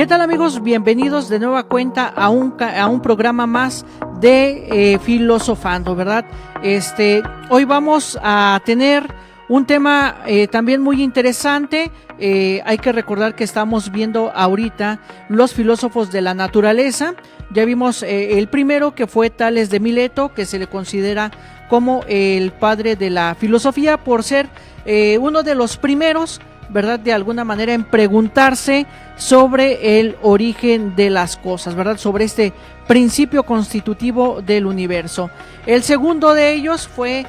¿Qué tal, amigos? Bienvenidos de nueva cuenta a un programa más de Filosofando, ¿verdad? Hoy vamos a tener un tema también muy interesante. Hay que recordar que estamos viendo ahorita los filósofos de la naturaleza. Ya vimos el primero, que fue Tales de Mileto, que se le considera como el padre de la filosofía por ser uno de los primeros, ¿verdad?, de alguna manera en preguntarse sobre el origen de las cosas, ¿verdad?, sobre este principio constitutivo del universo. El segundo de ellos fue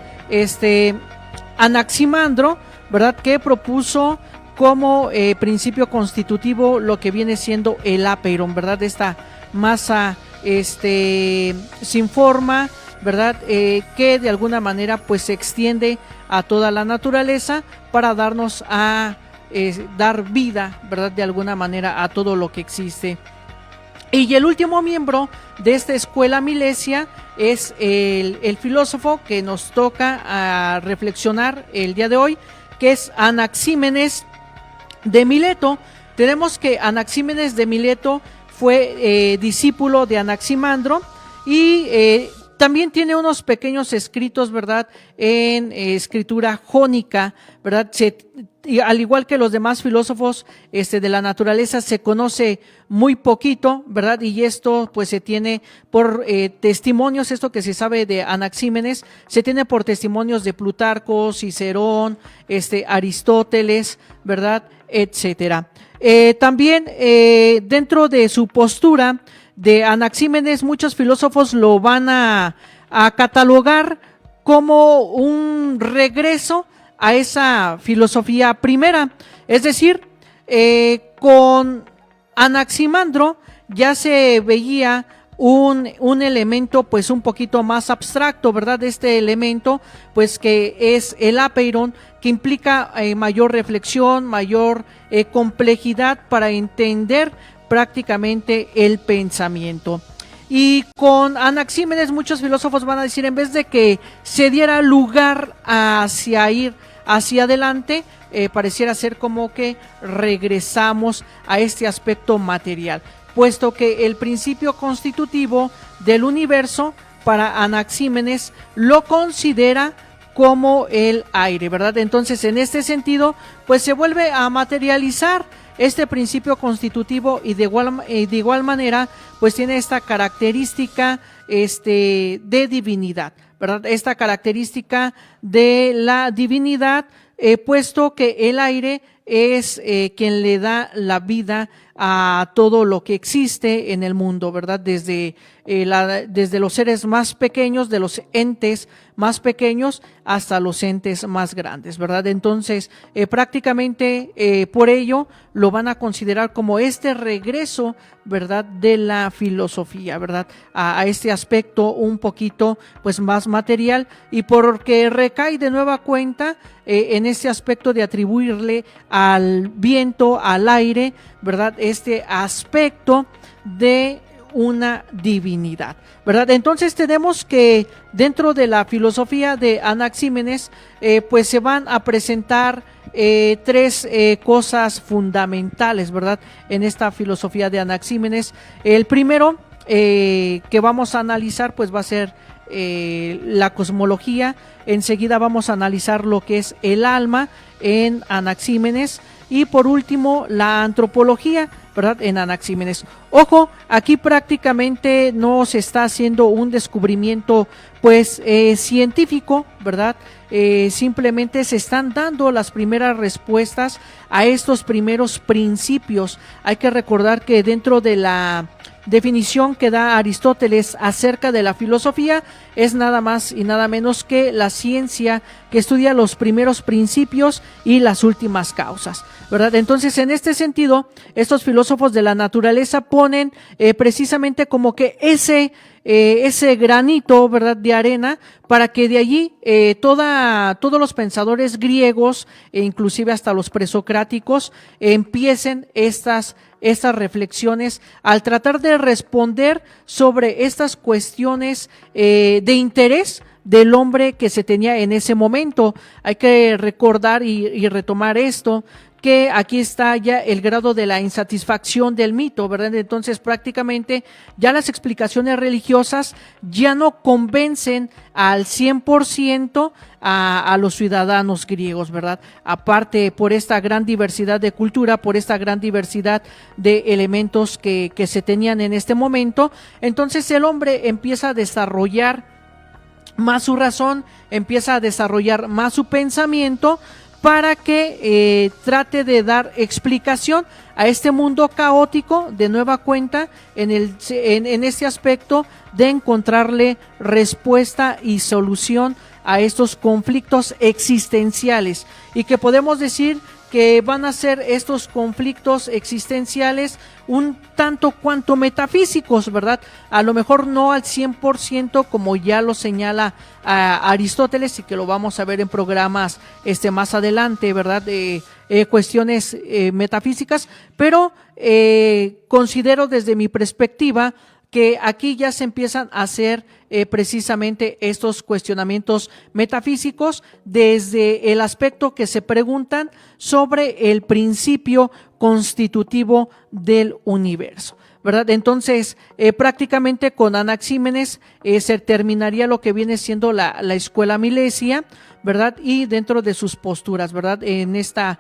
Anaximandro, ¿verdad?, que propuso como principio constitutivo lo que viene siendo el apeiron, ¿verdad?, esta masa sin forma, ¿verdad?, que de alguna manera pues se extiende a toda la naturaleza para darnos a dar vida, ¿verdad?, de alguna manera a todo lo que existe. Y el último miembro de esta escuela milesia es el filósofo que nos toca a reflexionar el día de hoy, que es Anaxímenes de Mileto. Tenemos que Anaxímenes de Mileto fue discípulo de Anaximandro y también tiene unos pequeños escritos, ¿verdad?, en escritura jónica, ¿verdad? Y al igual que los demás filósofos de la naturaleza, se conoce muy poquito, ¿verdad? Y esto pues se tiene por testimonios, esto que se sabe de Anaxímenes, se tiene por testimonios de Plutarco, Cicerón, Aristóteles, ¿verdad?, etcétera. También dentro de su postura de Anaxímenes, muchos filósofos lo van a catalogar como un regreso a esa filosofía primera. Es decir, con Anaximandro ya se veía un elemento pues un poquito más abstracto, ¿verdad? Este elemento pues que es el apeiron, que implica mayor reflexión, mayor complejidad para entender prácticamente el pensamiento. Y con Anaxímenes muchos filósofos van a decir, en vez de que se diera lugar hacia ir hacia adelante, pareciera ser como que regresamos a este aspecto material, puesto que el principio constitutivo del universo para Anaxímenes lo considera como el aire, ¿verdad? Entonces, en este sentido, pues se vuelve a materializar este principio constitutivo y de igual manera pues tiene esta característica de divinidad, ¿verdad? Esta característica de la divinidad, puesto que el aire es quien le da la vida a todo lo que existe en el mundo, ¿verdad? Desde los seres más pequeños, de los entes más pequeños hasta los entes más grandes, ¿verdad? Entonces, prácticamente por ello lo van a considerar como este regreso, ¿verdad?, de la filosofía, ¿verdad?, a este aspecto un poquito pues más material, y porque recae de nueva cuenta en este aspecto de atribuirle al viento, al aire, ¿verdad?, este aspecto de una divinidad, ¿verdad? Entonces tenemos que dentro de la filosofía de Anaxímenes pues se van a presentar tres cosas fundamentales, ¿verdad?, en esta filosofía de Anaxímenes. El primero que vamos a analizar pues va a ser la cosmología. Enseguida vamos a analizar lo que es el alma en Anaxímenes, y por último la antropología, ¿verdad?, en Anaxímenes. Ojo, aquí prácticamente no se está haciendo un descubrimiento pues científico, ¿verdad? Simplemente se están dando las primeras respuestas a estos primeros principios. Hay que recordar que dentro de la definición que da Aristóteles acerca de la filosofía es nada más y nada menos que la ciencia que estudia los primeros principios y las últimas causas, ¿verdad? Entonces, en este sentido, estos filósofos de la naturaleza ponen precisamente como que ese granito, ¿verdad?, de arena, para que de allí todos los pensadores griegos e inclusive hasta los presocráticos empiecen estas reflexiones al tratar de responder sobre estas cuestiones de interés, del hombre que se tenía en ese momento. Hay que recordar y retomar esto, que aquí está ya el grado de la insatisfacción del mito, ¿verdad? Entonces prácticamente ya las explicaciones religiosas ya no convencen al 100% a los ciudadanos griegos, ¿verdad? Aparte por esta gran diversidad de cultura, por esta gran diversidad de elementos que se tenían en este momento, entonces el hombre empieza a desarrollar más su razón, empieza a desarrollar más su pensamiento, para que trate de dar explicación a este mundo caótico, de nueva cuenta, en este aspecto de encontrarle respuesta y solución a estos conflictos existenciales, y que podemos decir que van a ser estos conflictos existenciales un tanto cuanto metafísicos, ¿verdad? A lo mejor no al 100% como ya lo señala Aristóteles, y que lo vamos a ver en programas más adelante, ¿verdad? Cuestiones metafísicas, pero considero desde mi perspectiva que aquí ya se empiezan a hacer precisamente estos cuestionamientos metafísicos desde el aspecto que se preguntan sobre el principio constitutivo del universo, ¿verdad? Entonces, prácticamente con Anaxímenes se terminaría lo que viene siendo la escuela milesia, ¿verdad? Y dentro de sus posturas, ¿verdad? En esta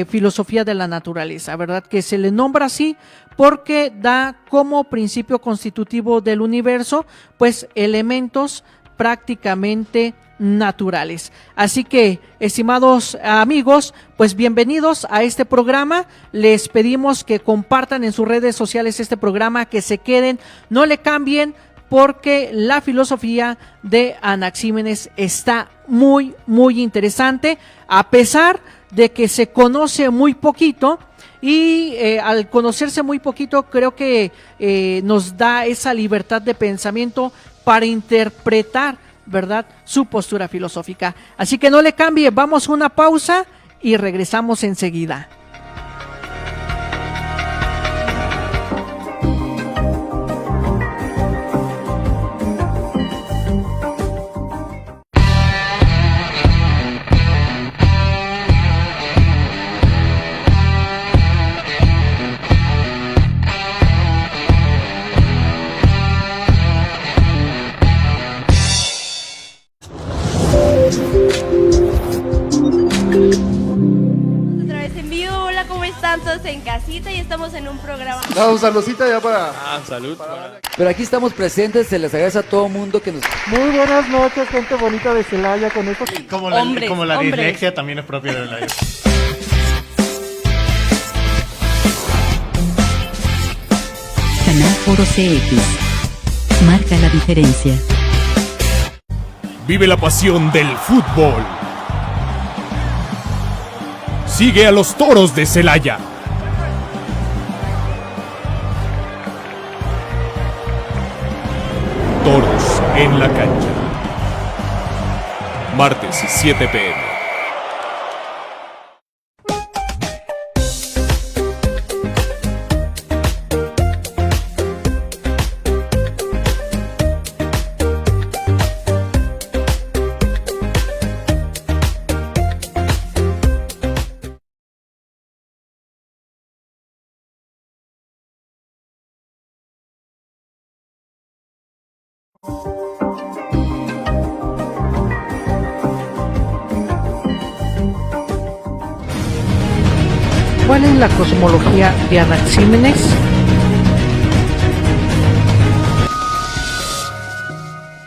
filosofía de la naturaleza, ¿verdad? Que se le nombra así porque da como principio constitutivo del universo, pues elementos prácticamente naturales. Así que, estimados amigos, pues bienvenidos a este programa. Les pedimos que compartan en sus redes sociales este programa, que se queden, no le cambien, porque la filosofía de Anaxímenes está muy, muy interesante, a pesar de que se conoce muy poquito. Y al conocerse muy poquito, creo que nos da esa libertad de pensamiento para interpretar, ¿verdad?, su postura filosófica. Así que no le cambie, vamos a una pausa y regresamos enseguida. Todos en casita y estamos en un programa. No, saludcita ya para... salud. Pero aquí estamos presentes, se les agradece a todo mundo que nos... Muy buenas noches, gente bonita de Celaya, con esto. Como la dislexia también es propia de la... Canal Foro CX. Marca la diferencia. Vive la pasión del fútbol. Sigue a los Toros de Celaya. Toros en la cancha. Martes 7 p.m. ¿Cuál es la cosmología de Anaxímenes?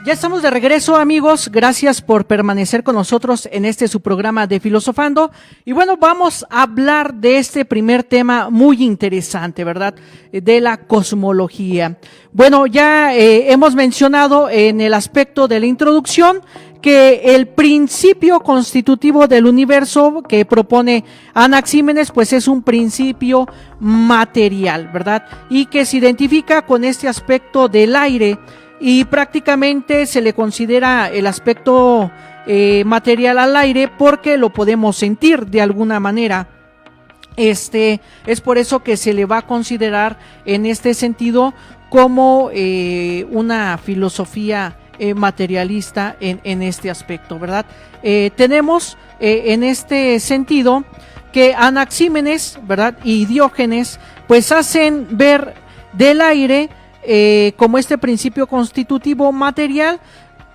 Ya estamos de regreso, amigos. Gracias por permanecer con nosotros en su programa de Filosofando. Y bueno, vamos a hablar de este primer tema muy interesante, ¿verdad? De la cosmología. Bueno, ya hemos mencionado en el aspecto de la introducción que el principio constitutivo del universo que propone Anaxímenes, pues es un principio material, ¿verdad? Y que se identifica con este aspecto del aire, y prácticamente se le considera el aspecto material al aire porque lo podemos sentir de alguna manera. Es por eso que se le va a considerar en este sentido como una filosofía materialista en este aspecto, ¿verdad? Tenemos en este sentido que Anaxímenes, ¿verdad? Y Diógenes pues hacen ver del aire como este principio constitutivo material,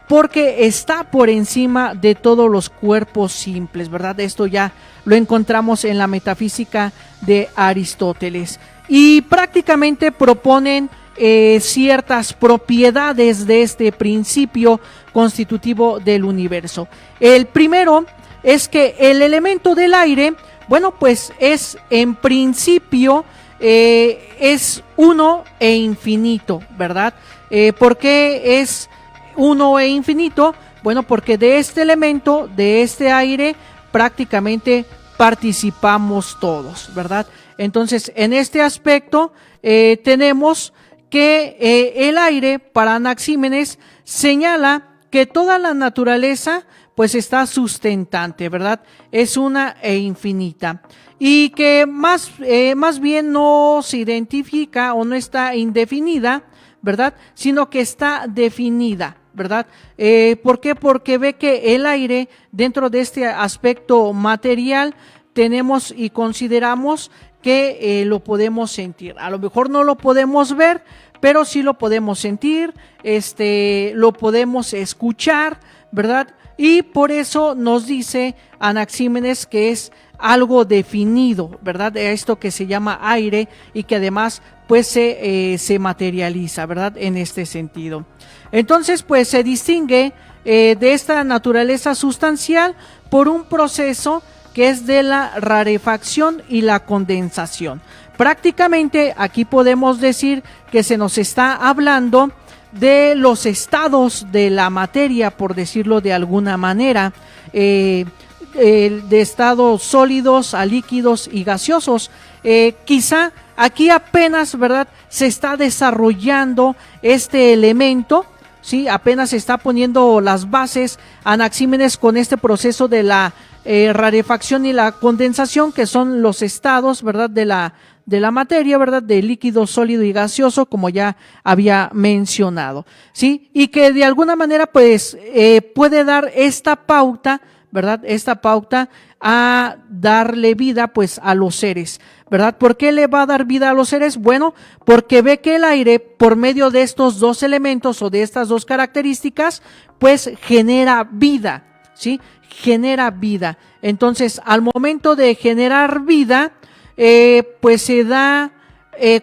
porque está por encima de todos los cuerpos simples, ¿verdad? Esto ya lo encontramos en la metafísica de Aristóteles. Y prácticamente proponen ciertas propiedades de este principio constitutivo del universo. El primero es que el elemento del aire, bueno, pues es en principio es uno e infinito, ¿verdad? ¿Por qué es uno e infinito? Bueno, porque de este elemento, de este aire, prácticamente participamos todos, ¿verdad? Entonces, en este aspecto tenemos que el aire, para Anaxímenes, señala que toda la naturaleza pues está sustentante, ¿verdad? Es una e infinita. Y que más bien no se identifica o no está indefinida, ¿verdad? Sino que está definida, ¿verdad? ¿Por qué? Porque ve que el aire, dentro de este aspecto material, tenemos y consideramos que lo podemos sentir. A lo mejor no lo podemos ver, pero sí lo podemos sentir, lo podemos escuchar, ¿verdad? Y por eso nos dice Anaxímenes que es algo definido, ¿verdad? Esto que se llama aire y que además pues se materializa, ¿verdad? En este sentido. Entonces pues se distingue de esta naturaleza sustancial por un proceso que es de la rarefacción y la condensación. Prácticamente aquí podemos decir que se nos está hablando de los estados de la materia, por decirlo de alguna manera, de estados sólidos a líquidos y gaseosos. Quizá aquí apenas, ¿verdad?, se está desarrollando este elemento, ¿sí? Apenas se está poniendo las bases Anaxímenes con este proceso de la rarefacción y la condensación, que son los estados, ¿verdad?, de la materia, ¿verdad?, de líquido, sólido y gaseoso, como ya había mencionado, ¿sí? Y que de alguna manera pues puede dar esta pauta, ¿verdad?, esta pauta a darle vida pues a los seres, ¿verdad? ¿Por qué le va a dar vida a los seres? Bueno, porque ve que el aire, por medio de estos dos elementos o de estas dos características, pues genera vida, ¿sí? Genera vida. Entonces, al momento de generar vida, pues se da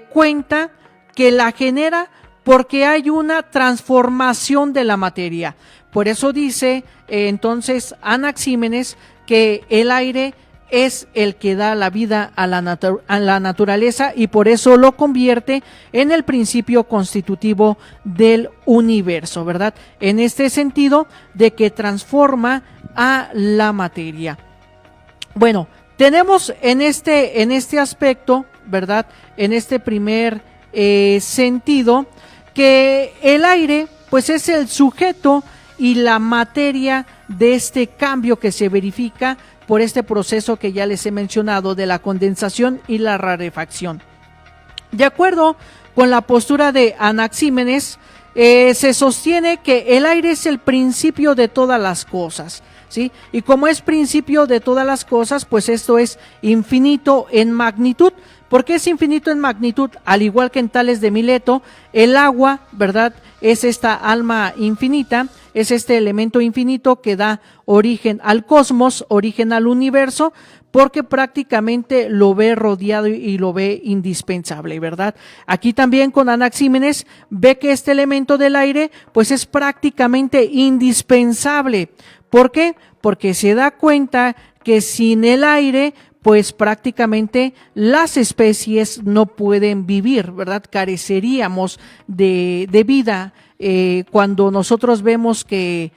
cuenta que la genera porque hay una transformación de la materia. Por eso dice entonces Anaxímenes que el aire es el que da la vida a la naturaleza, y por eso lo convierte en el principio constitutivo del universo, ¿verdad? En este sentido de que transforma a la materia. Bueno, tenemos en este aspecto, ¿verdad?, en este primer sentido, que el aire pues es el sujeto y la materia de este cambio que se verifica por este proceso que ya les he mencionado de la condensación y la rarefacción. De acuerdo con la postura de Anaxímenes, se sostiene que el aire es el principio de todas las cosas, ¿sí? Y como es principio de todas las cosas, pues esto es infinito en magnitud. ¿Por qué es infinito en magnitud? Al igual que en Tales de Mileto, el agua, ¿verdad?, es esta alma infinita, es este elemento infinito que da origen al cosmos, origen al universo, porque prácticamente lo ve rodeado y lo ve indispensable, ¿verdad? Aquí también con Anaxímenes ve que este elemento del aire pues es prácticamente indispensable. ¿Por qué? Porque se da cuenta que sin el aire pues prácticamente las especies no pueden vivir, ¿verdad? Careceríamos de vida cuando nosotros vemos que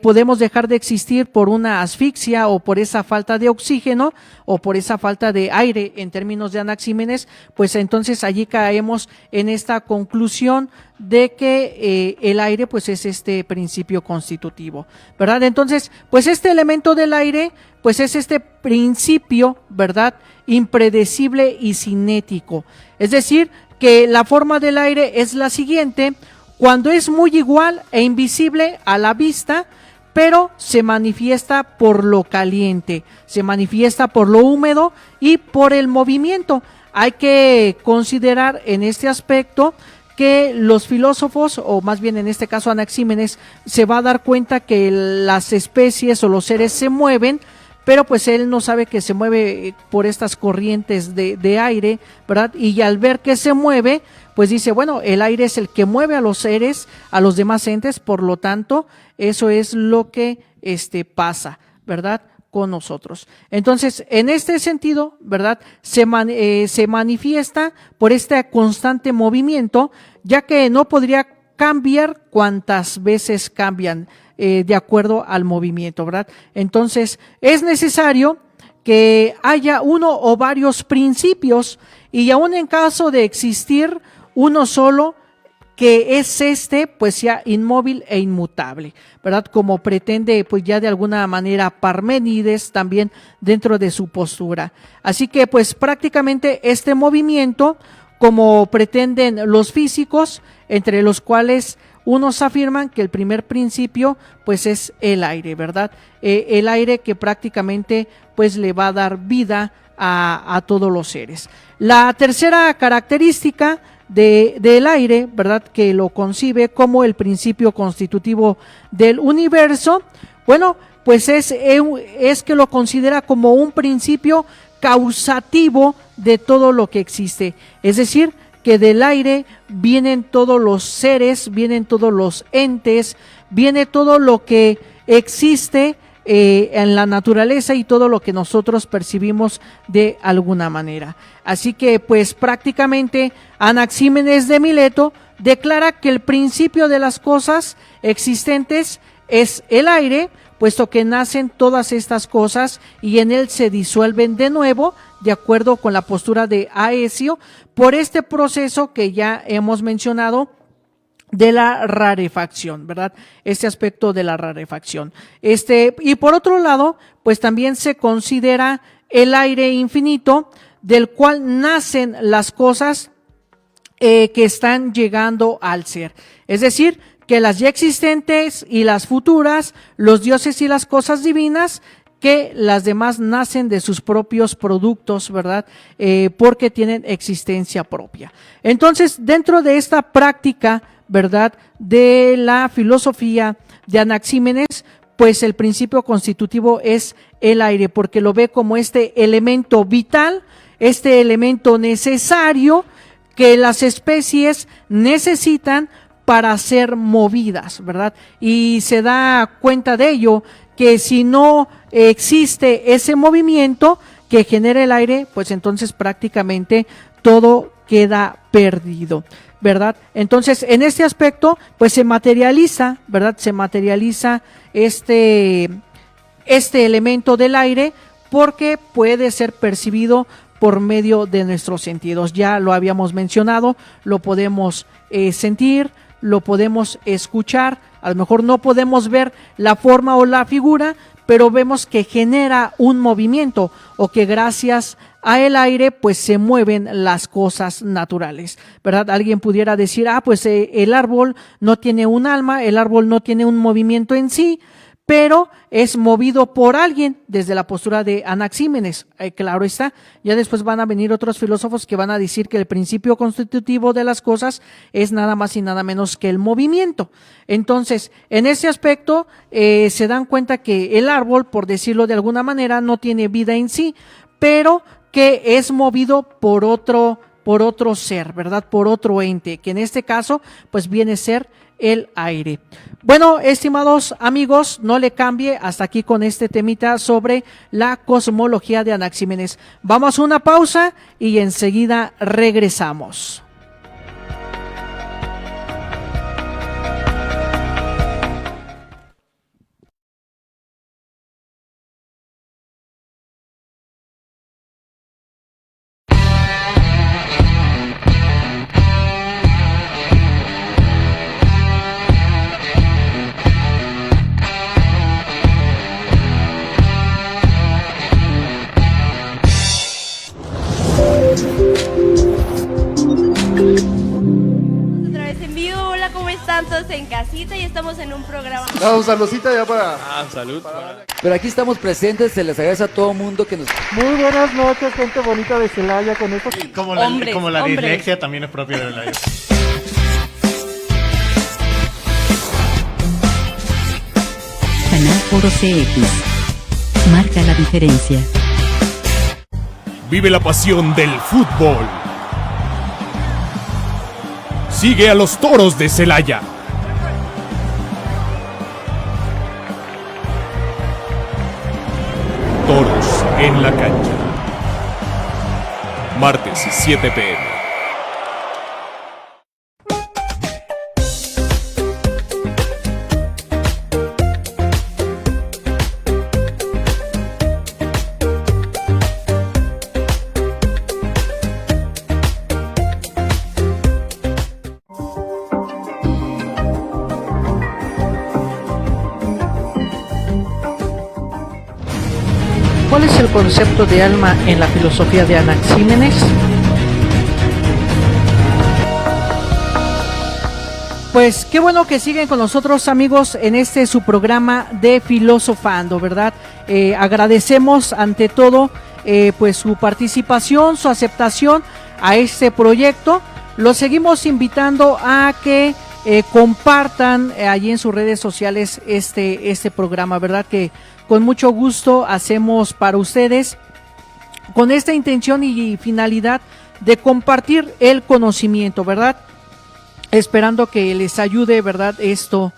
podemos dejar de existir por una asfixia o por esa falta de oxígeno o por esa falta de aire en términos de Anaxímenes, pues entonces allí caemos en esta conclusión de que el aire pues es este principio constitutivo, ¿verdad? Entonces, pues este elemento del aire pues es este principio, ¿verdad?, impredecible y cinético. Es decir, que la forma del aire es la siguiente: cuando es muy igual e invisible a la vista, pero se manifiesta por lo caliente, se manifiesta por lo húmedo y por el movimiento. Hay que considerar en este aspecto que los filósofos, o más bien en este caso Anaxímenes, se va a dar cuenta que las especies o los seres se mueven, pero pues él no sabe que se mueve por estas corrientes de aire, ¿verdad? Y al ver que se mueve, pues dice, bueno, el aire es el que mueve a los seres, a los demás entes, por lo tanto, eso es lo que pasa, ¿verdad?, con nosotros. Entonces, en este sentido, ¿verdad?, se manifiesta por este constante movimiento, ya que no podría cambiar cuantas veces cambian de acuerdo al movimiento, ¿verdad? Entonces, es necesario que haya uno o varios principios, y aún en caso de existir uno solo, que es pues sea inmóvil e inmutable, ¿verdad? Como pretende pues ya de alguna manera Parménides también dentro de su postura. Así que pues prácticamente este movimiento, como pretenden los físicos, entre los cuales unos afirman que el primer principio pues es el aire, ¿verdad? El aire que prácticamente pues le va a dar vida a todos los seres. La tercera característica del aire, ¿verdad?, que lo concibe como el principio constitutivo del universo, bueno, pues es que lo considera como un principio causativo de todo lo que existe, es decir, que del aire vienen todos los seres, vienen todos los entes, viene todo lo que existe en la naturaleza y todo lo que nosotros percibimos de alguna manera. Así que pues prácticamente Anaxímenes de Mileto declara que el principio de las cosas existentes es el aire, puesto que nacen todas estas cosas y en él se disuelven de nuevo, de acuerdo con la postura de Aesio, por este proceso que ya hemos mencionado de la rarefacción, ¿verdad? Este aspecto de la rarefacción. Y por otro lado, pues también se considera el aire infinito, del cual nacen las cosas que están llegando al ser. Es decir, que las ya existentes y las futuras, los dioses y las cosas divinas, que las demás nacen de sus propios productos, ¿verdad? Porque tienen existencia propia. Entonces, dentro de esta práctica, ¿verdad?, de la filosofía de Anaxímenes, pues el principio constitutivo es el aire, porque lo ve como este elemento vital, este elemento necesario que las especies necesitan para ser movidas, ¿verdad? Y se da cuenta de ello, que si no existe ese movimiento que genera el aire, pues entonces prácticamente todo queda perdido, ¿verdad? Entonces, en este aspecto, pues se materializa, ¿verdad? Se materializa este elemento del aire, porque puede ser percibido por medio de nuestros sentidos. Ya lo habíamos mencionado, lo podemos sentir, lo podemos escuchar, a lo mejor no podemos ver la forma o la figura, pero vemos que genera un movimiento, o que gracias a el aire pues se mueven las cosas naturales, ¿verdad? Alguien pudiera decir, pues el árbol no tiene un alma, el árbol no tiene un movimiento en sí, pero es movido por alguien, desde la postura de Anaxímenes. Claro está, ya después van a venir otros filósofos que van a decir que el principio constitutivo de las cosas es nada más y nada menos que el movimiento. Entonces, en ese aspecto se dan cuenta que el árbol, por decirlo de alguna manera, no tiene vida en sí, pero que es movido por otro ser, ¿verdad? Por otro ente, que en este caso pues viene a ser el aire. Bueno, estimados amigos, no le cambie, hasta aquí con este temita sobre la cosmología de Anaxímenes. Vamos a una pausa y enseguida regresamos. casita y estamos en un programa. Vamos, saludcita ya para... Salud. Pero aquí estamos presentes, se les agradece a todo mundo que nos... Muy buenas noches, gente bonita de Celaya, con estos... Como la dislexia también es propia de la... Canal Foro CX. Marca la diferencia. Vive la pasión del fútbol. Sigue a los Toros de Celaya. Toros en la cancha. Martes 7 p.m. ¿Cuál es el concepto de alma en la filosofía de Anaxímenes? Pues qué bueno que siguen con nosotros, amigos, en este su programa de Filosofando, ¿verdad? Agradecemos ante todo pues su participación, su aceptación a este proyecto. Los seguimos invitando a que compartan allí en sus redes sociales este programa, ¿verdad? Que con mucho gusto hacemos para ustedes con esta intención y finalidad de compartir el conocimiento, ¿verdad? Esperando que les ayude, ¿verdad? Esto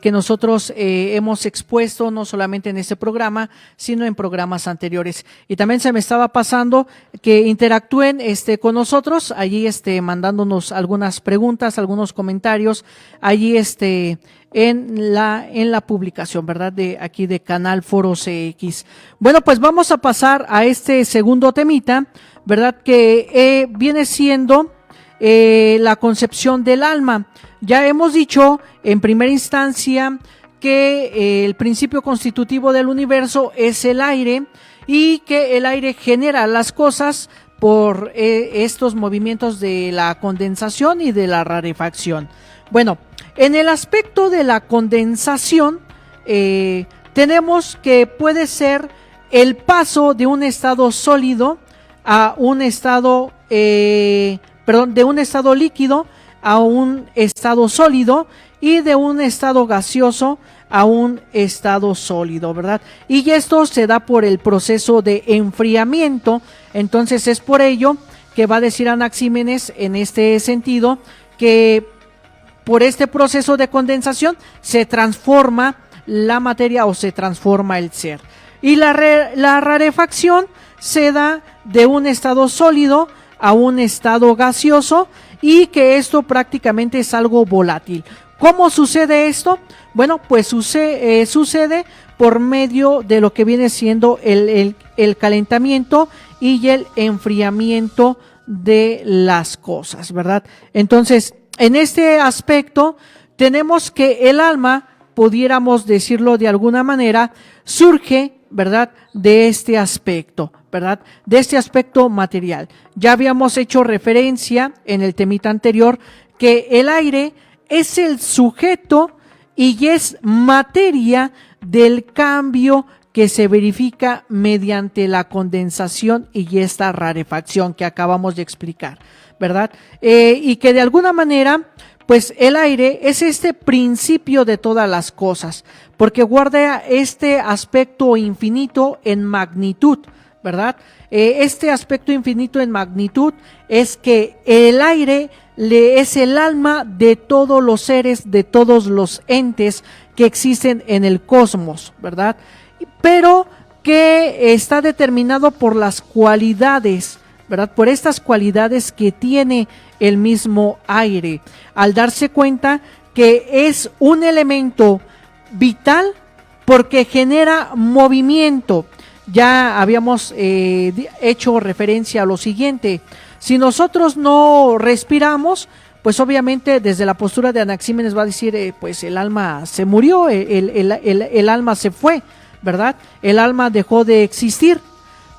que nosotros hemos expuesto no solamente en este programa, sino en programas anteriores. Y también se me estaba pasando que interactúen con nosotros, allí mandándonos algunas preguntas, algunos comentarios, allí en la publicación, ¿verdad? De aquí de Canal Foro CX. Bueno, pues vamos a pasar a este segundo temita, ¿verdad? Que viene siendo la concepción del alma. Ya hemos dicho en primera instancia que el principio constitutivo del universo es el aire y que el aire genera las cosas por estos movimientos de la condensación y de la rarefacción. Bueno, en el aspecto de la condensación tenemos que puede ser el paso de un estado sólido a un estado de un estado líquido a un estado sólido y de un estado gaseoso a un estado sólido, ¿verdad? Y esto se da por el proceso de enfriamiento. Entonces es por ello que va a decir Anaxímenes en este sentido que por este proceso de condensación se transforma la materia o se transforma el ser. Y la rarefacción se da de un estado sólido a un estado gaseoso y que esto prácticamente es algo volátil. ¿Cómo sucede esto? Bueno, pues sucede por medio de lo que viene siendo el calentamiento y el enfriamiento de las cosas, ¿verdad? Entonces, en este aspecto tenemos que el alma, pudiéramos decirlo de alguna manera, surge, ¿verdad?, de este aspecto, ¿verdad?, de este aspecto material. Ya habíamos hecho referencia en el temita anterior que el aire es el sujeto y es materia del cambio que se verifica mediante la condensación y esta rarefacción que acabamos de explicar, ¿verdad? Y que de alguna manera, pues el aire es este principio de todas las cosas, porque guarda este aspecto infinito en magnitud, ¿verdad? Este aspecto infinito en magnitud es que el aire es el alma de todos los seres, de todos los entes que existen en el cosmos, ¿verdad? Pero que está determinado por las cualidades, ¿verdad? Por estas cualidades que tiene el mismo aire, al darse cuenta que es un elemento vital porque genera movimiento. Ya habíamos hecho referencia a lo siguiente: si nosotros no respiramos, pues obviamente desde la postura de Anaxímenes va a decir, pues el alma se murió, el alma se fue, ¿verdad? El alma dejó de existir.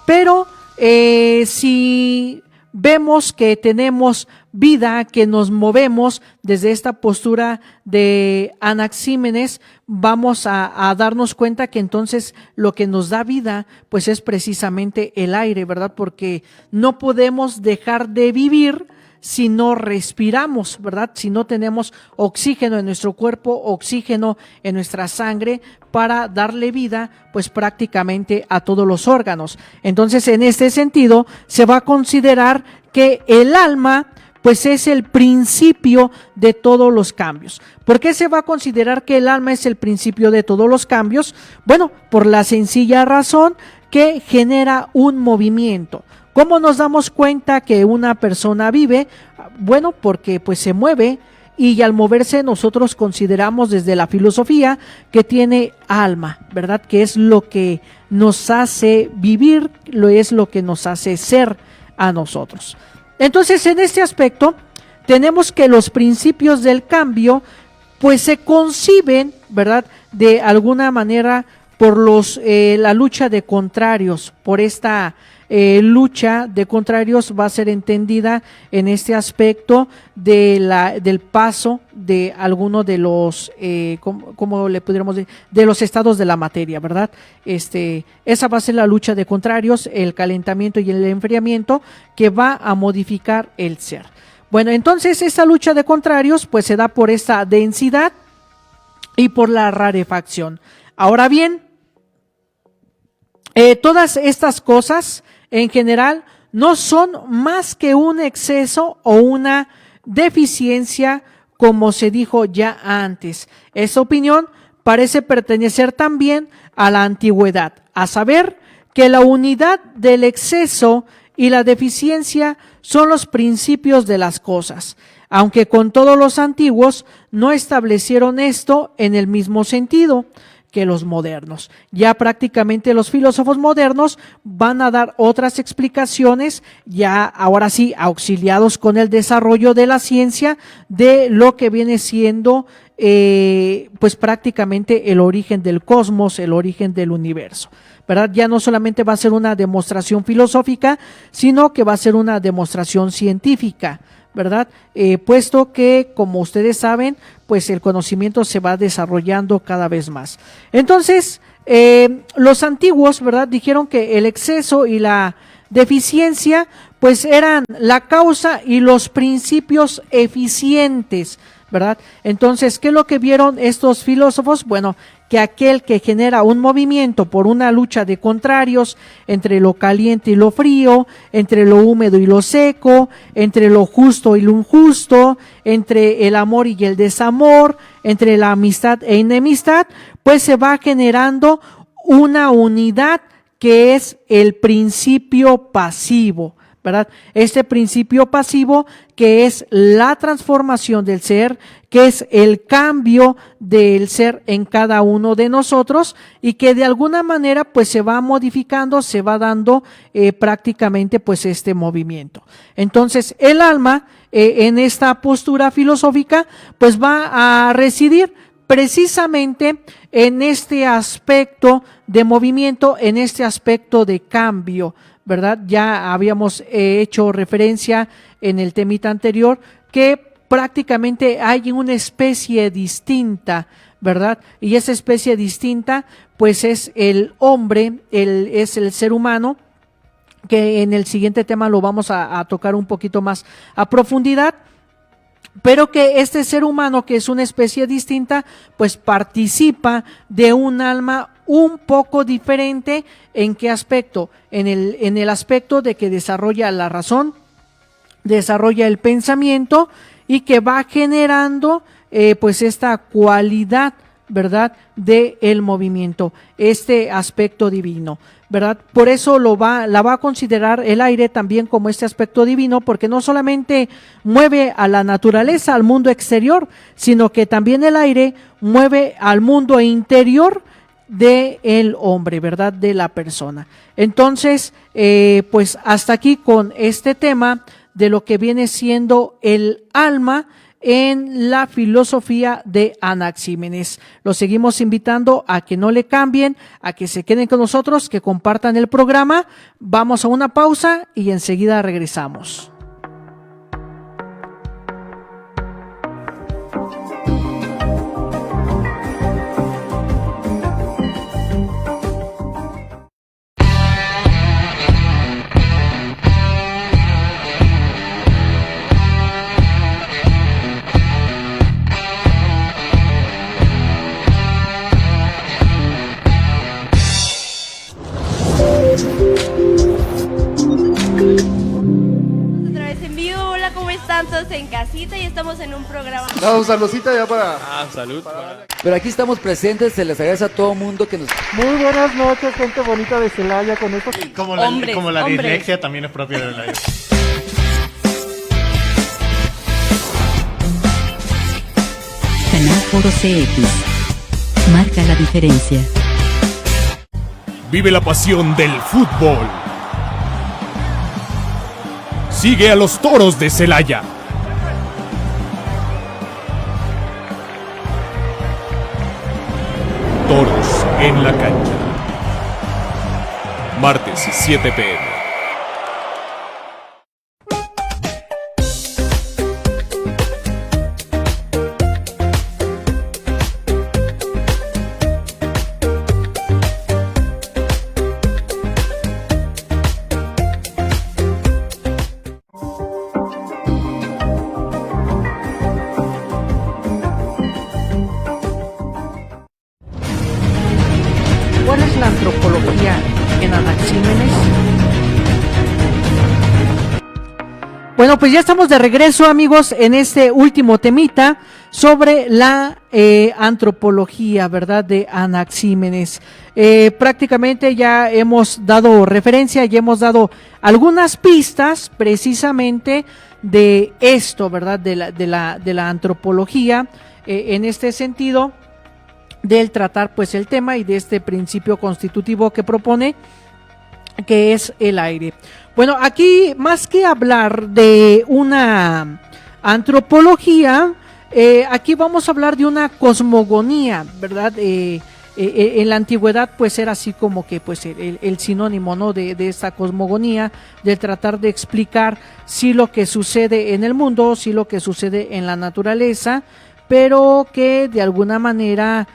Pero si vemos que tenemos vida, que nos movemos desde esta postura de Anaxímenes, vamos a darnos cuenta que entonces lo que nos da vida pues es precisamente el aire, ¿verdad? Porque no podemos dejar de vivir si no respiramos, ¿verdad? Si no tenemos oxígeno en nuestro cuerpo, oxígeno en nuestra sangre para darle vida, pues prácticamente a todos los órganos. Entonces, en este sentido, se va a considerar que el alma, pues es el principio de todos los cambios. ¿Por qué se va a considerar que el alma es el principio de todos los cambios? Bueno, por la sencilla razón que genera un movimiento. ¿Cómo nos damos cuenta que una persona vive? Bueno, porque pues se mueve, y al moverse nosotros consideramos desde la filosofía que tiene alma, ¿verdad? Que es lo que nos hace vivir, es lo que nos hace ser a nosotros. Entonces, en este aspecto tenemos que los principios del cambio pues se conciben, ¿verdad? De alguna manera por la lucha de contrarios, por esta lucha de contrarios va a ser entendida en este aspecto del paso de alguno de los, ¿cómo le pudiéramos decir? De los estados de la materia, ¿verdad? Esa va a ser la lucha de contrarios, el calentamiento y el enfriamiento que va a modificar el ser. Bueno, entonces esta lucha de contrarios pues se da por esta densidad y por la rarefacción. Ahora bien, todas estas cosas en general no son más que un exceso o una deficiencia, como se dijo ya antes. Esta opinión parece pertenecer también a la antigüedad, a saber que la unidad del exceso y la deficiencia son los principios de las cosas, aunque con todos los antiguos no establecieron esto en el mismo sentido que los modernos. Ya prácticamente los filósofos modernos van a dar otras explicaciones, ya ahora sí auxiliados con el desarrollo de la ciencia, de lo que viene siendo pues prácticamente el origen del cosmos, el origen del universo, ¿verdad? Ya no solamente va a ser una demostración filosófica, sino que va a ser una demostración científica, ¿verdad? Puesto que, como ustedes saben, pues el conocimiento se va desarrollando cada vez más. Entonces, los antiguos, ¿verdad? Dijeron que el exceso y la deficiencia, pues eran la causa y los principios eficientes, ¿verdad? Entonces, ¿qué es lo que vieron estos filósofos? Bueno, que aquel que genera un movimiento por una lucha de contrarios entre lo caliente y lo frío, entre lo húmedo y lo seco, entre lo justo y lo injusto, entre el amor y el desamor, entre la amistad e enemistad, pues se va generando una unidad que es el principio pasivo, ¿verdad? Este principio pasivo que es la transformación del ser, que es el cambio del ser en cada uno de nosotros y que de alguna manera pues se va modificando, se va dando prácticamente pues este movimiento. Entonces el alma en esta postura filosófica pues va a residir precisamente en este aspecto de movimiento, en este aspecto de cambio, ¿verdad? Ya habíamos hecho referencia en el temita anterior que prácticamente hay una especie distinta, ¿verdad? Y esa especie distinta pues es el hombre, es el ser humano, que en el siguiente tema lo vamos a tocar un poquito más a profundidad, pero que este ser humano, que es una especie distinta, pues participa de un alma un poco diferente. ¿En qué aspecto? En el aspecto de que desarrolla la razón, desarrolla el pensamiento y que va generando pues esta cualidad, ¿verdad?, de el movimiento, este aspecto divino, ¿verdad? Por eso la va a considerar el aire también como este aspecto divino, porque no solamente mueve a la naturaleza, al mundo exterior, sino que también el aire mueve al mundo interior de el hombre, ¿verdad?, de la persona. Entonces, pues hasta aquí con este tema de lo que viene siendo el alma. en la filosofía de Anaxímenes. Los seguimos invitando a que no le cambien, a que se queden con nosotros, que compartan el programa. Vamos a una pausa y enseguida regresamos. Todos en casita y estamos en un programa. No, saludcita ya para... Salud. Pero aquí estamos presentes, se les agradece a todo mundo que nos... Muy buenas noches, gente bonita de Celaya, con estos... Como la dislexia también es propia de la Canal Foro CX. Marca la diferencia. Vive la pasión del fútbol. Sigue a los Toros de Celaya. Toros en la cancha. Martes 7 p.m. ¿Cuál es la antropología en Anaxímenes? Bueno, pues ya estamos de regreso, amigos, en este último temita sobre la antropología, ¿verdad?, de Anaxímenes. Prácticamente ya hemos dado referencia, ya hemos dado algunas pistas precisamente de esto, ¿verdad?, de la antropología, en este sentido, del tratar pues el tema y de este principio constitutivo que propone, que es el aire. Bueno, aquí más que hablar de una antropología, aquí vamos a hablar de una cosmogonía, ¿verdad? En la antigüedad pues era así como que pues el sinónimo, ¿no?, de esta cosmogonía, de tratar de explicar sí lo que sucede en el mundo, sí lo que sucede en la naturaleza, pero que de alguna manera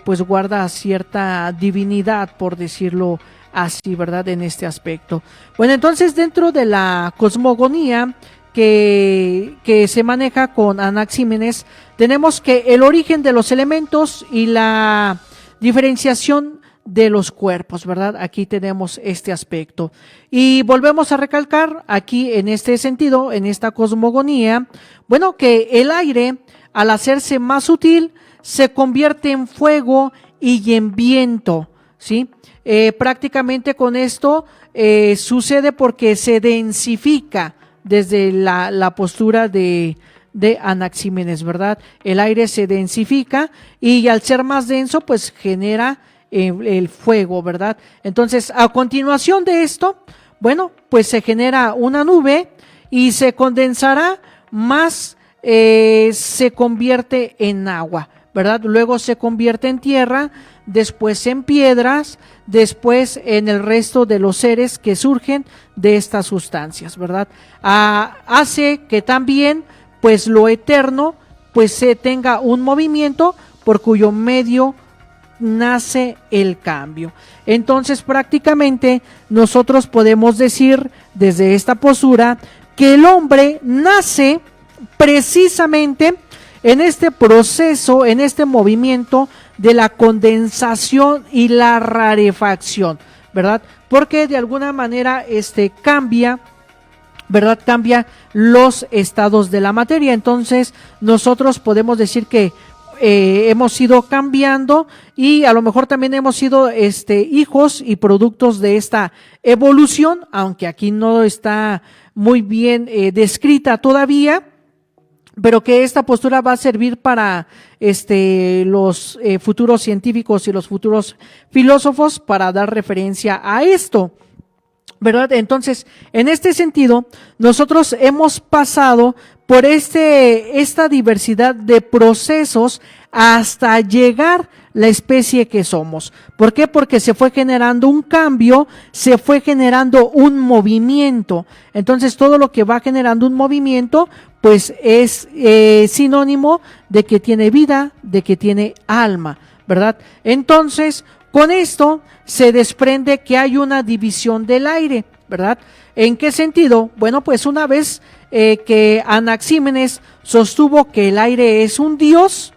pues guarda cierta divinidad, por decirlo así, ¿verdad?, en este aspecto. Bueno, entonces dentro de la cosmogonía que se maneja con Anaxímenes, tenemos que el origen de los elementos y la diferenciación de los cuerpos, ¿verdad? Aquí tenemos este aspecto. Y volvemos a recalcar aquí en este sentido, en esta cosmogonía, bueno, que el aire, al hacerse más sutil, se convierte en fuego y en viento, ¿sí? Prácticamente con esto sucede porque se densifica desde la postura de Anaxímenes, ¿verdad? El aire se densifica y al ser más denso, pues genera el fuego, ¿verdad? Entonces, a continuación de esto, bueno, pues se genera una nube y se condensará más, se convierte en agua, ¿verdad? Luego se convierte en tierra, después en piedras, después en el resto de los seres que surgen de estas sustancias, ¿verdad? Hace que también, pues lo eterno, pues se tenga un movimiento por cuyo medio nace el cambio. Entonces, prácticamente nosotros podemos decir desde esta postura que el hombre nace precisamente en este proceso, en este movimiento de la condensación y la rarefacción, ¿verdad? Porque de alguna manera cambia, ¿verdad? Cambia los estados de la materia. Entonces, nosotros podemos decir que hemos ido cambiando y a lo mejor también hemos sido hijos y productos de esta evolución, aunque aquí no está muy bien descrita todavía, pero que esta postura va a servir para los futuros científicos y los futuros filósofos para dar referencia a esto, ¿verdad? Entonces, en este sentido, nosotros hemos pasado por esta diversidad de procesos hasta llegar la especie que somos. ¿Por qué? Porque se fue generando un cambio, se fue generando un movimiento. Entonces todo lo que va generando un movimiento pues es sinónimo de que tiene vida, de que tiene alma, ¿verdad? Entonces con esto se desprende que hay una división del aire, ¿verdad? ¿En qué sentido? Bueno, pues una vez que Anaxímenes sostuvo que el aire es un dios,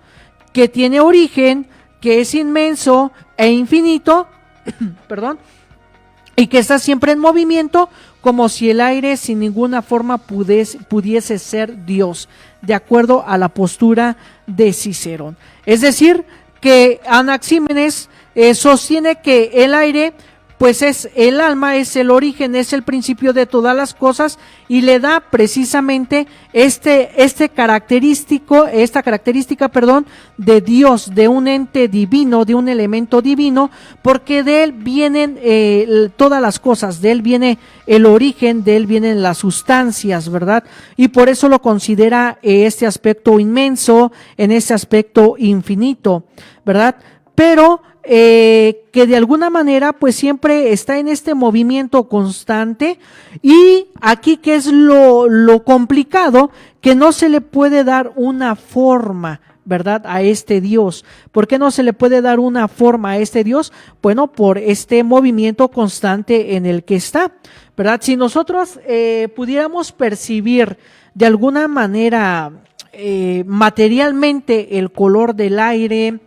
que tiene origen, que es inmenso e infinito, perdón, y que está siempre en movimiento, como si el aire sin ninguna forma pudiese ser Dios, de acuerdo a la postura de Cicerón. Es decir, que Anaxímenes sostiene que el aire pues es el alma, es el origen, es el principio de todas las cosas, y le da precisamente esta característica, de Dios, de un ente divino, de un elemento divino, porque de él vienen todas las cosas, de él viene el origen, de él vienen las sustancias, ¿verdad? Y por eso lo considera este aspecto inmenso, en este aspecto infinito, ¿verdad? Pero que de alguna manera pues siempre está en este movimiento constante, y aquí que es lo complicado, que no se le puede dar una forma, ¿verdad?, a este Dios. ¿Por qué no se le puede dar una forma a este Dios? Bueno, por este movimiento constante en el que está, ¿verdad? Si nosotros pudiéramos percibir de alguna manera materialmente el color del aire,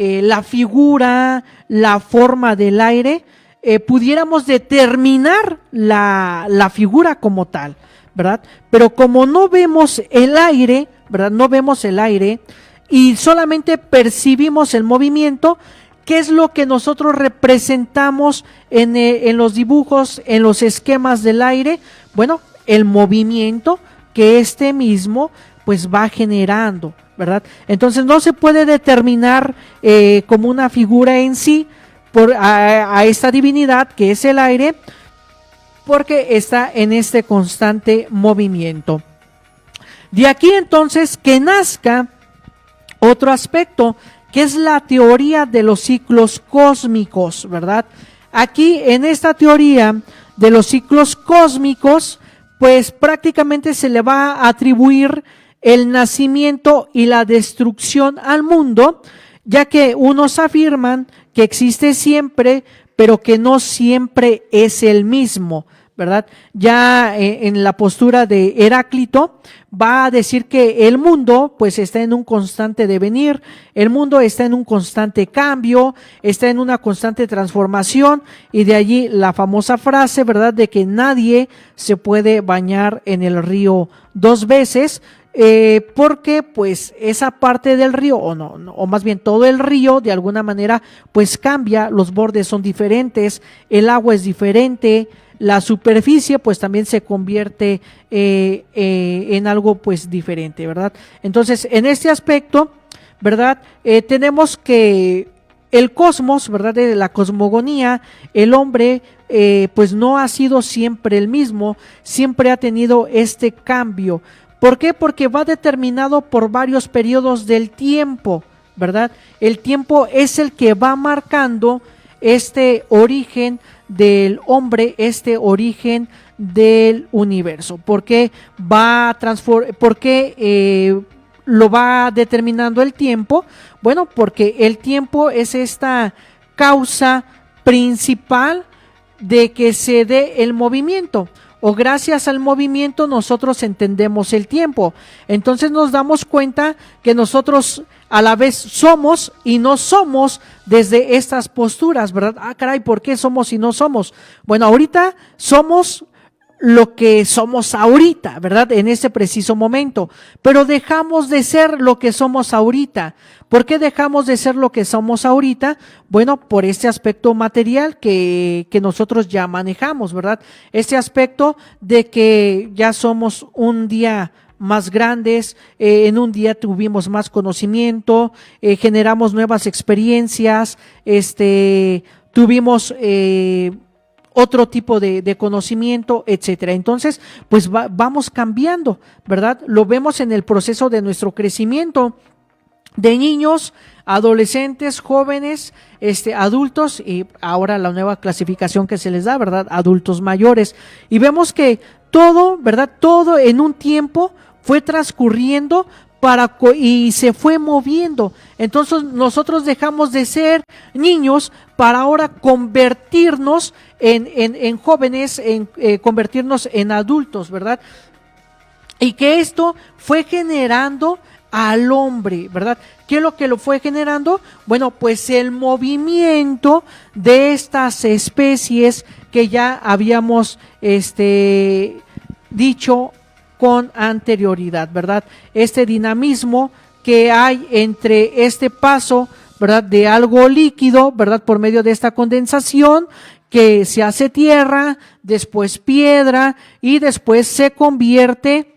la figura, la forma del aire, pudiéramos determinar la figura como tal, ¿verdad? Pero como no vemos el aire, ¿verdad? No vemos el aire y solamente percibimos el movimiento. ¿Qué es lo que nosotros representamos en los dibujos, en los esquemas del aire? Bueno, el movimiento que este mismo pues va generando, ¿verdad? Entonces no se puede determinar como una figura en sí a esta divinidad que es el aire, porque está en este constante movimiento. De aquí entonces que nazca otro aspecto, que es la teoría de los ciclos cósmicos, ¿verdad? Aquí en esta teoría de los ciclos cósmicos, pues prácticamente se le va a atribuir el nacimiento y la destrucción al mundo, ya que unos afirman que existe siempre, pero que no siempre es el mismo, ¿verdad? Ya en la postura de Heráclito va a decir que el mundo pues está en un constante devenir, el mundo está en un constante cambio, está en una constante transformación, y de allí la famosa frase, ¿verdad?, de que nadie se puede bañar en el río dos veces, porque pues esa parte del río, o más bien todo el río de alguna manera pues cambia, los bordes son diferentes, el agua es diferente, la superficie pues también se convierte en algo pues diferente, ¿verdad? Entonces en este aspecto, ¿verdad?, tenemos que el cosmos, ¿verdad?, de la cosmogonía, el hombre pues no ha sido siempre el mismo, siempre ha tenido este cambio. ¿Por qué? Porque va determinado por varios periodos del tiempo, ¿verdad? El tiempo es el que va marcando este origen del hombre, este origen del universo. ¿Por qué lo va determinando el tiempo? Bueno, porque el tiempo es esta causa principal de que se dé el movimiento, o gracias al movimiento nosotros entendemos el tiempo. Entonces nos damos cuenta que nosotros a la vez somos y no somos desde estas posturas, ¿verdad? Ah, caray, ¿por qué somos y no somos? Bueno, ahorita somos lo que somos ahorita, ¿verdad?, en ese preciso momento, pero dejamos de ser lo que somos ahorita. ¿Por qué dejamos de ser lo que somos ahorita? Bueno, por este aspecto material que nosotros ya manejamos, ¿verdad? Este aspecto de que ya somos un día más grandes, en un día tuvimos más conocimiento, generamos nuevas experiencias, tuvimos otro tipo de conocimiento, etcétera. Entonces, pues vamos cambiando, ¿verdad? Lo vemos en el proceso de nuestro crecimiento de niños, adolescentes, jóvenes, adultos, y ahora la nueva clasificación que se les da, ¿verdad? Adultos mayores. Y vemos que todo, ¿verdad? Todo en un tiempo fue transcurriendo y se fue moviendo. Entonces nosotros dejamos de ser niños para ahora convertirnos en jóvenes, convertirnos en adultos, ¿verdad? Y que esto fue generando al hombre, ¿verdad? ¿Qué es lo que lo fue generando? Bueno, pues el movimiento de estas especies que ya habíamos dicho con anterioridad, ¿verdad? Este dinamismo que hay entre este paso, ¿verdad? De algo líquido, ¿verdad? Por medio de esta condensación que se hace tierra, después piedra y después se convierte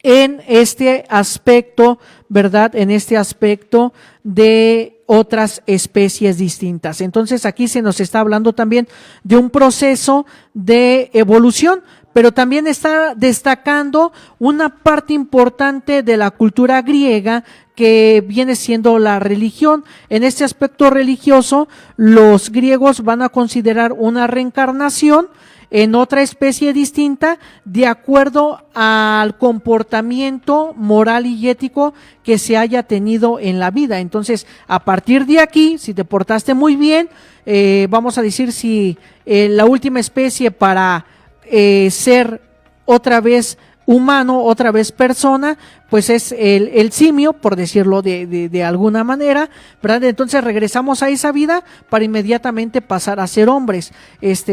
en este aspecto, ¿verdad? En este aspecto de otras especies distintas. Entonces aquí se nos está hablando también de un proceso de evolución, pero también está destacando una parte importante de la cultura griega que viene siendo la religión. En este aspecto religioso, los griegos van a considerar una reencarnación en otra especie distinta de acuerdo al comportamiento moral y ético que se haya tenido en la vida. Entonces, a partir de aquí, si te portaste muy bien, vamos a decir si la última especie para ser otra vez humano, otra vez persona, pues es el simio, por decirlo de alguna manera, ¿verdad? Entonces regresamos a esa vida para inmediatamente pasar a ser hombres,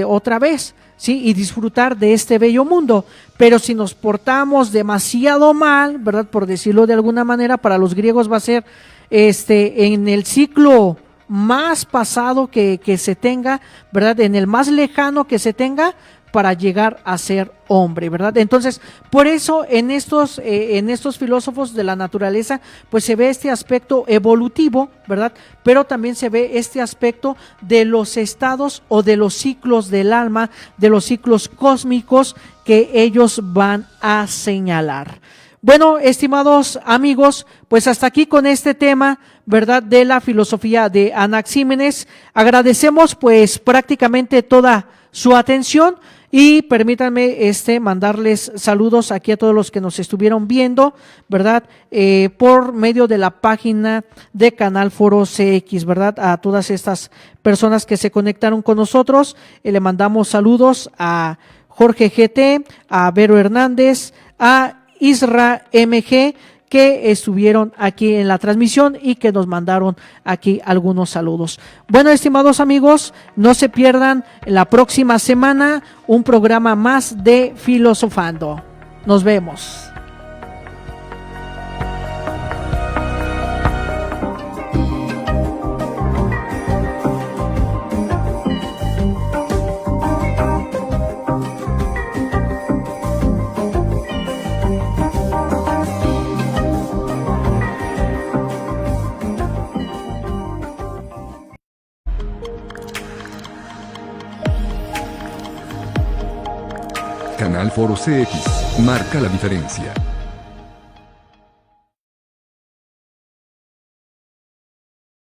otra vez, ¿sí? Y disfrutar de este bello mundo. Pero si nos portamos demasiado mal, ¿verdad? Por decirlo de alguna manera, para los griegos va a ser en el ciclo más pasado que se tenga, ¿verdad? En el más lejano que se tenga, para llegar a ser hombre, ¿verdad? Entonces, por eso en estos filósofos de la naturaleza, pues se ve este aspecto evolutivo, ¿verdad? Pero también se ve este aspecto de los estados o de los ciclos del alma, de los ciclos cósmicos que ellos van a señalar. Bueno, estimados amigos, pues hasta aquí con este tema, ¿verdad? De la filosofía de Anaxímenes. Agradecemos pues prácticamente toda su atención. Y permítanme mandarles saludos aquí a todos los que nos estuvieron viendo, ¿verdad? Por medio de la página de Canal Foro CX, ¿verdad? A todas estas personas que se conectaron con nosotros, le mandamos saludos a Jorge GT, a Vero Hernández, a Isra MG, que estuvieron aquí en la transmisión y que nos mandaron aquí algunos saludos. Bueno, estimados amigos, no se pierdan la próxima semana un programa más de Filosofando. Nos vemos. Canal Foro CX marca la diferencia.